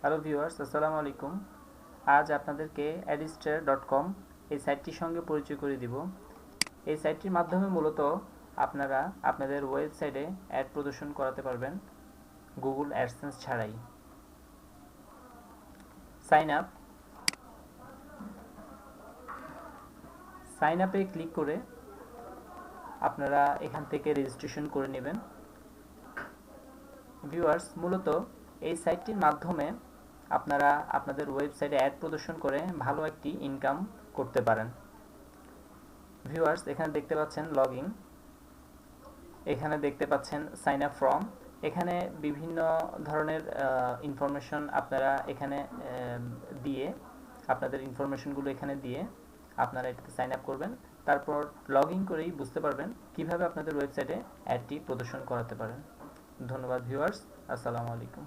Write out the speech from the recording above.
Hello viewers, আসসালামু আলাইকুম। আজ আপনাদেরকে adistar.com এই সাইটটির সঙ্গে পরিচয় করে দিব। এই সাইটটির মাধ্যমে মূলত আপনারা আপনাদের ওয়েবসাইটে অ্যাড প্রদর্শন করাতে পারবেন গুগল অ্যাডসেন্স ছাড়াই। সাইন আপ সাইন আপে ক্লিক করে আপনারা এখান থেকে রেজিস্ট্রেশন করে নেবেন। ভিউয়ার্স, মূলত এই সাইটটির মাধ্যমে আপনারা আপনাদের ওয়েবসাইটে অ্যাড প্রদর্শন করে ভালো একটি ইনকাম করতে পারেন। ভিউয়ার্স, এখানে দেখতে পাচ্ছেন লগইন, এখানে দেখতে পাচ্ছেন সাইন আপ ফর্ম। এখানে বিভিন্ন ধরনের ইনফরমেশন আপনারা এখানে দিয়ে আপনাদের ইনফরমেশনগুলো এখানে দিয়ে আপনারা এটাতে সাইন আপ করবেন। তারপর লগ ইন করেই বুঝতে পারবেন কিভাবে আপনাদের ওয়েবসাইটে অ্যাডটি প্রদর্শন করাতে পারেন। ধন্যবাদ ভিউয়ার্স, আসসালামু আলাইকুম।